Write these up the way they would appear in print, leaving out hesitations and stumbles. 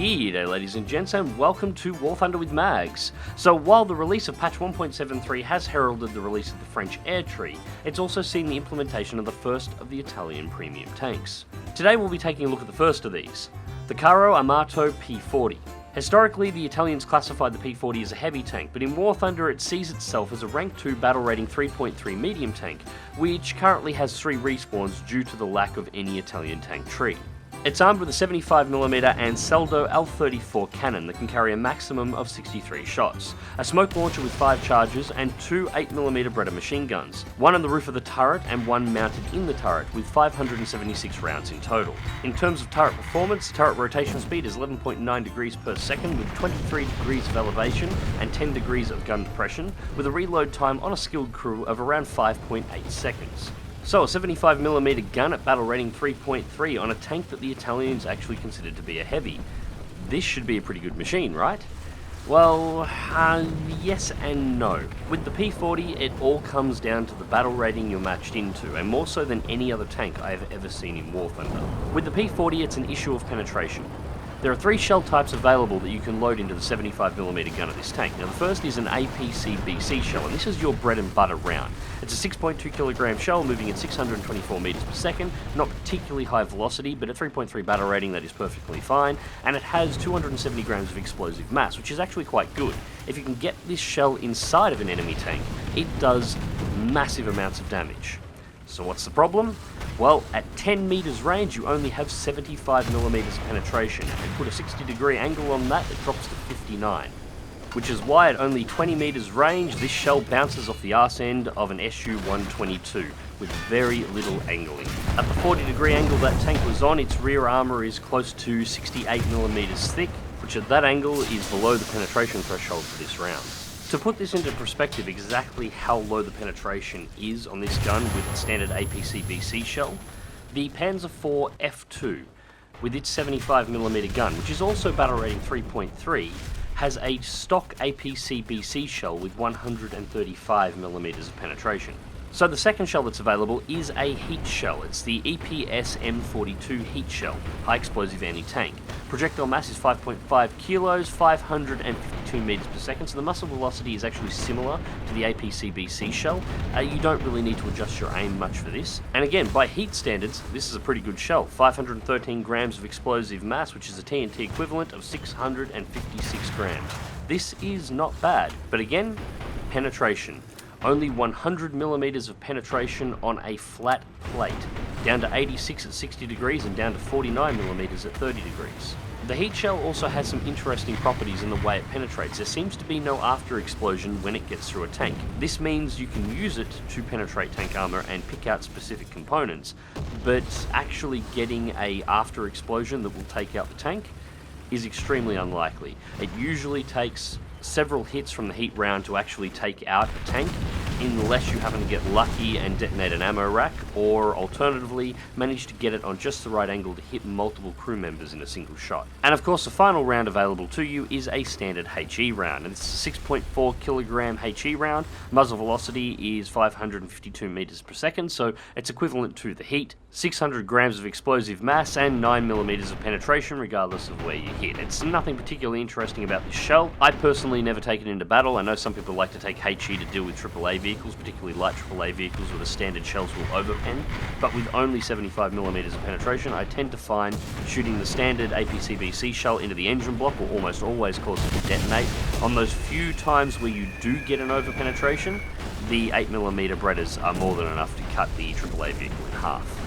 G'day ladies and gents, and welcome to War Thunder with Mags. So while the release of patch 1.73 has heralded the release of the French air tree, it's also seen the implementation of the first of the Italian premium tanks. Today we'll be taking a look at the first of these, the Carro Armato P40. Historically, the Italians classified the P40 as a heavy tank, but in War Thunder it sees itself as a rank 2 battle rating 3.3 medium tank, which currently has 3 respawns due to the lack of any Italian tank tree. It's armed with a 75mm and Seldo L34 cannon that can carry a maximum of 63 shots, a smoke launcher with 5 charges, and 2 8mm Beretta machine guns, one on the roof of the turret and one mounted in the turret with 576 rounds in total. In terms of turret performance, turret rotation speed is 11.9 degrees per second with 23 degrees of elevation and 10 degrees of gun depression, with a reload time on a skilled crew of around 5.8 seconds. So a 75mm gun at battle rating 3.3 on a tank that the Italians actually considered to be a heavy. This should be a pretty good machine, right? Well, yes and no. With the P40, it all comes down to the battle rating you're matched into, and more so than any other tank I have ever seen in War Thunder. With the P40, it's an issue of penetration. There are 3 shell types available that you can load into the 75mm gun of this tank. Now the first is an APC-BC shell, and this is your bread and butter round. It's a 6.2kg shell moving at 624 meters per second, not particularly high velocity, but at 3.3 battle rating that is perfectly fine, and it has 270 grams of explosive mass, which is actually quite good. If you can get this shell inside of an enemy tank, it does massive amounts of damage. So what's the problem? Well, at 10 meters range you only have 75mm of penetration, and put a 60-degree angle on that, it drops to 59. Which is why at only 20 meters range, this shell bounces off the arse end of an SU-122, with very little angling. At the 40-degree angle that tank was on, its rear armour is close to 68mm thick, which at that angle is below the penetration threshold for this round. To put this into perspective exactly how low the penetration is on this gun with its standard APC-BC shell, the Panzer IV F2, with its 75mm gun, which is also battle rating 3.3, has a stock APC-BC shell with 135mm of penetration. So the second shell that's available is a heat shell. It's the EPS M42 heat shell, high explosive anti-tank. Projectile mass is 5.5 kilos, 552 meters per second, so the muzzle velocity is actually similar to the APC-BC shell. You don't really need to adjust your aim much for this. And again, by heat standards, this is a pretty good shell. 513 grams of explosive mass, which is a TNT equivalent of 656 grams. This is not bad, but again, penetration. Only 100mm of penetration on a flat plate, down to 86 at 60 degrees and down to 49mm at 30 degrees. The heat shell also has some interesting properties in the way it penetrates. There seems to be no after explosion when it gets through a tank. This means you can use it to penetrate tank armor and pick out specific components, but actually getting a after explosion that will take out the tank is extremely unlikely. It usually takes several hits from the heat round to actually take out a tank, unless you happen to get lucky and detonate an ammo rack, or alternatively manage to get it on just the right angle to hit multiple crew members in a single shot. And of course the final round available to you is a standard HE round, and it's a 6.4kg HE round. Muzzle velocity is 552 meters per second, so it's equivalent to the heat, 600 grams of explosive mass, and 9mm of penetration regardless of where you hit. It's nothing particularly interesting about this shell. I personally never take it into battle. I know some people like to take HE to deal with AAA vehicles, particularly light AAA vehicles where the standard shells will overpen, but with only 75mm of penetration, I tend to find shooting the standard APC-BC shell into the engine block will almost always cause it to detonate. On those few times where you do get an over penetration, the 8mm Berettas are more than enough to cut the AAA vehicle in half.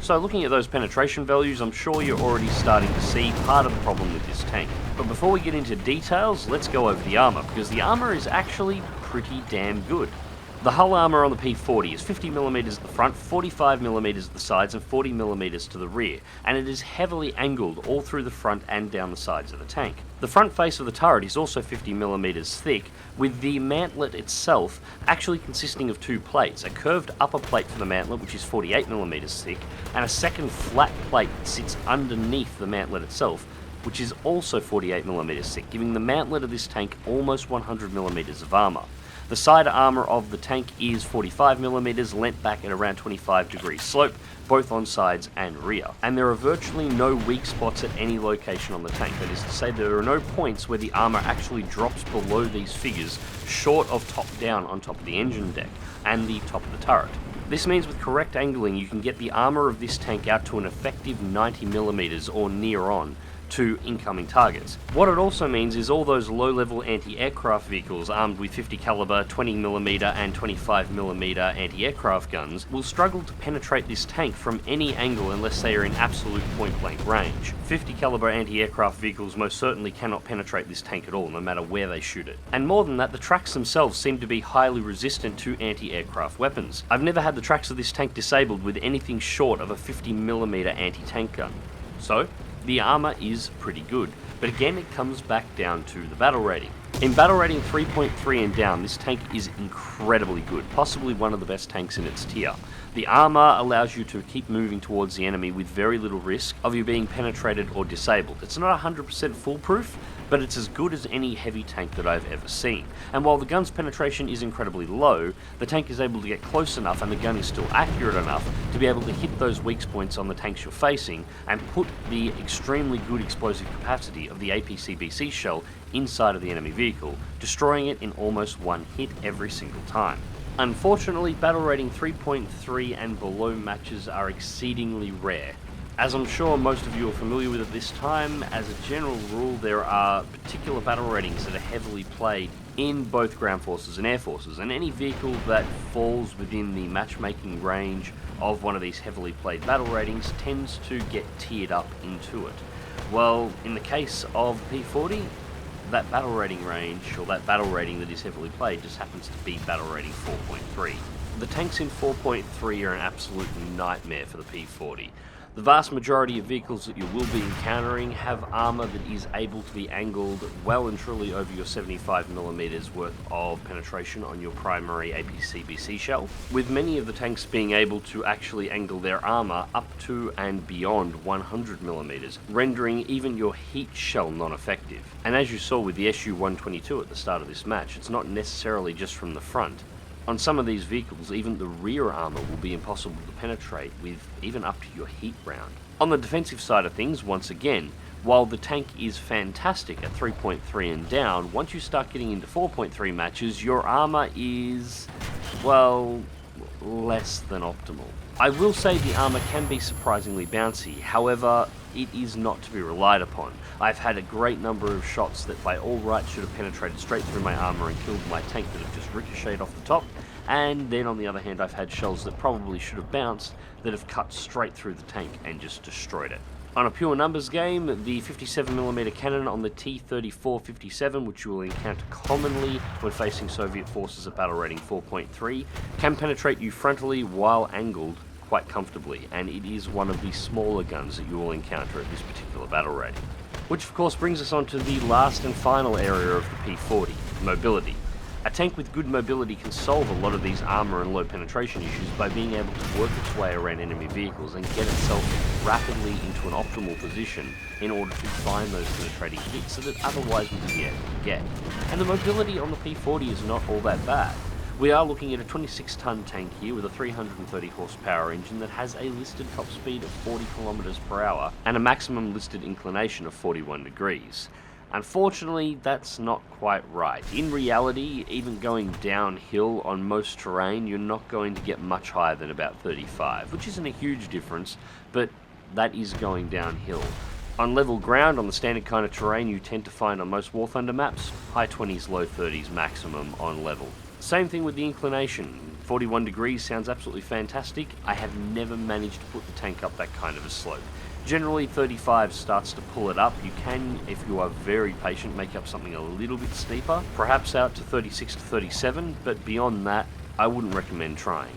So looking at those penetration values, I'm sure you're already starting to see part of the problem with this tank. But before we get into details, let's go over the armour, because the armour is actually pretty damn good. The hull armour on the P40 is 50mm at the front, 45mm at the sides, and 40mm to the rear, and it is heavily angled all through the front and down the sides of the tank. The front face of the turret is also 50mm thick, with the mantlet itself actually consisting of 2 plates, a curved upper plate for the mantlet which is 48mm thick, and a second flat plate that sits underneath the mantlet itself, which is also 48mm thick, giving the mantlet of this tank almost 100mm of armour. The side armour of the tank is 45mm, lent back at around 25 degrees slope, both on sides and rear. And there are virtually no weak spots at any location on the tank. That is to say, there are no points where the armour actually drops below these figures, short of top down on top of the engine deck and the top of the turret. This means with correct angling you can get the armour of this tank out to an effective 90mm or near on to incoming targets. What it also means is all those low-level anti-aircraft vehicles armed with 50 caliber, 20mm and 25mm anti-aircraft guns will struggle to penetrate this tank from any angle unless they are in absolute point-blank range. 50 caliber anti-aircraft vehicles most certainly cannot penetrate this tank at all, no matter where they shoot it. And more than that, the tracks themselves seem to be highly resistant to anti-aircraft weapons. I've never had the tracks of this tank disabled with anything short of a 50mm anti-tank gun. So, the armour is pretty good, but again it comes back down to the battle rating. In battle rating 3.3 and down, this tank is incredibly good, possibly one of the best tanks in its tier. The armour allows you to keep moving towards the enemy with very little risk of you being penetrated or disabled. It's not 100% foolproof, but it's as good as any heavy tank that I've ever seen. And while the gun's penetration is incredibly low, the tank is able to get close enough and the gun is still accurate enough to be able to hit those weak points on the tanks you're facing and put the extremely good explosive capacity of the APC-BC shell inside of the enemy vehicle, destroying it in almost one hit every single time. Unfortunately, battle rating 3.3 and below matches are exceedingly rare. As I'm sure most of you are familiar with at this time, as a general rule there are particular battle ratings that are heavily played in both ground forces and air forces, and any vehicle that falls within the matchmaking range of one of these heavily played battle ratings tends to get tiered up into it. Well, in the case of the P40, that battle rating range, or that battle rating that is heavily played, just happens to be battle rating 4.3. The tanks in 4.3 are an absolute nightmare for the P40. The vast majority of vehicles that you will be encountering have armour that is able to be angled well and truly over your 75mm worth of penetration on your primary APC-BC shell, with many of the tanks being able to actually angle their armour up to and beyond 100mm, rendering even your heat shell non-effective. And as you saw with the SU-122 at the start of this match, it's not necessarily just from the front. On some of these vehicles, even the rear armour will be impossible to penetrate with even up to your heat round. On the defensive side of things, once again, while the tank is fantastic at 3.3 and down, once you start getting into 4.3 matches, your armour is, well, less than optimal. I will say the armour can be surprisingly bouncy, however, it is not to be relied upon. I've had a great number of shots that by all rights should have penetrated straight through my armour and killed my tank that have just ricocheted off the top, and then on the other hand I've had shells that probably should have bounced that have cut straight through the tank and just destroyed it. On a pure numbers game, the 57mm cannon on the T-34-57, which you will encounter commonly when facing Soviet forces at battle rating 4.3, can penetrate you frontally while angled quite comfortably, and it is one of the smaller guns that you will encounter at this particular battle rating. Which of course brings us on to the last and final area of the P40, mobility. A tank with good mobility can solve a lot of these armour and low penetration issues by being able to work its way around enemy vehicles and get itself rapidly into an optimal position in order to find those penetrating hits that it otherwise wouldn't be able to get. And the mobility on the P40 is not all that bad. We are looking at a 26-ton tank here with a 330 horsepower engine that has a listed top speed of 40 kilometers per hour and a maximum listed inclination of 41 degrees. Unfortunately, that's not quite right. In reality, even going downhill on most terrain, you're not going to get much higher than about 35, which isn't a huge difference, but that is going downhill. On level ground, on the standard kind of terrain you tend to find on most War Thunder maps, high 20s, low 30s maximum on level. Same thing with the inclination. 41 degrees sounds absolutely fantastic. I have never managed to put the tank up that kind of a slope. Generally 35 starts to pull it up. You can, if you are very patient, make up something a little bit steeper, perhaps out to 36 to 37, but beyond that, I wouldn't recommend trying.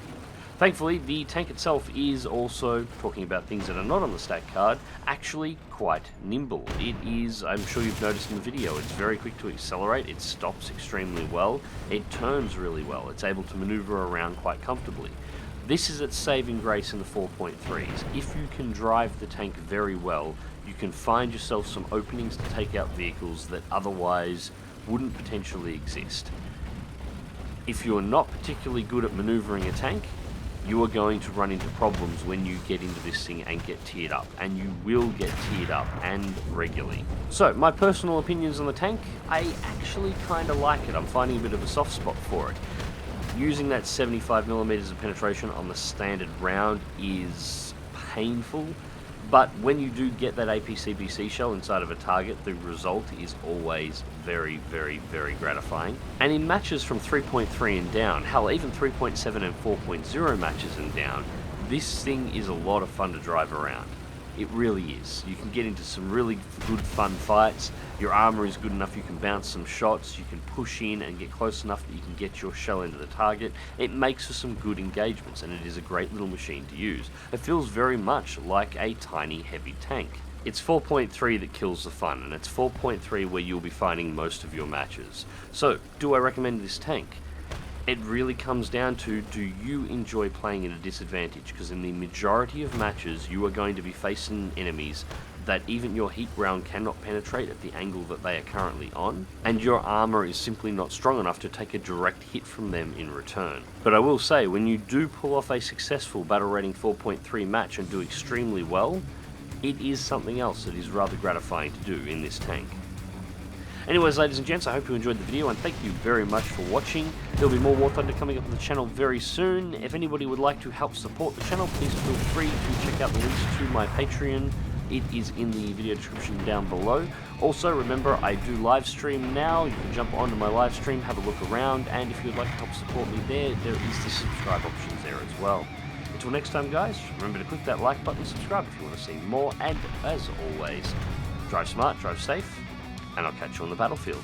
Thankfully, the tank itself is also, talking about things that are not on the stat card, actually quite nimble. It is, I'm sure you've noticed in the video, it's very quick to accelerate, it stops extremely well, it turns really well, it's able to maneuver around quite comfortably. This is its saving grace in the 4.3s. If you can drive the tank very well, you can find yourself some openings to take out vehicles that otherwise wouldn't potentially exist. If you're not particularly good at maneuvering a tank, you are going to run into problems when you get into this thing and get tiered up, and you will get tiered up, and regularly. So, my personal opinions on the tank, I actually kind of like it. I'm finding a bit of a soft spot for it. Using that 75mm of penetration on the standard round is painful, but when you do get that APCBC shell inside of a target, the result is always very, very, very gratifying. And in matches from 3.3 and down, hell, even 3.7 and 4.0 matches and down, this thing is a lot of fun to drive around. It really is. You can get into some really good fun fights. Your armor is good enough you can bounce some shots, you can push in and get close enough that you can get your shell into the target. It makes for some good engagements, and it is a great little machine to use. It feels very much like a tiny heavy tank. It's 4.3 that kills the fun, and it's 4.3 where you'll be finding most of your matches. So, do I recommend this tank? It really comes down to, do you enjoy playing at a disadvantage? Because in the majority of matches, you are going to be facing enemies that even your heat round cannot penetrate at the angle that they are currently on, and your armor is simply not strong enough to take a direct hit from them in return. But I will say, when you do pull off a successful battle rating 4.3 match and do extremely well, it is something else that is rather gratifying to do in this tank. Anyways, ladies and gents, I hope you enjoyed the video, and thank you very much for watching. There'll be more War Thunder coming up on the channel very soon. If anybody would like to help support the channel, please feel free to check out the links to my Patreon. It is in the video description down below. Also, remember, I do live stream now. You can jump onto my live stream, have a look around, and if you'd like to help support me there is the subscribe options there as well. Until next time, guys, remember to click that like button, subscribe if you want to see more, and as always, drive smart, drive safe, and I'll catch you on the battlefield.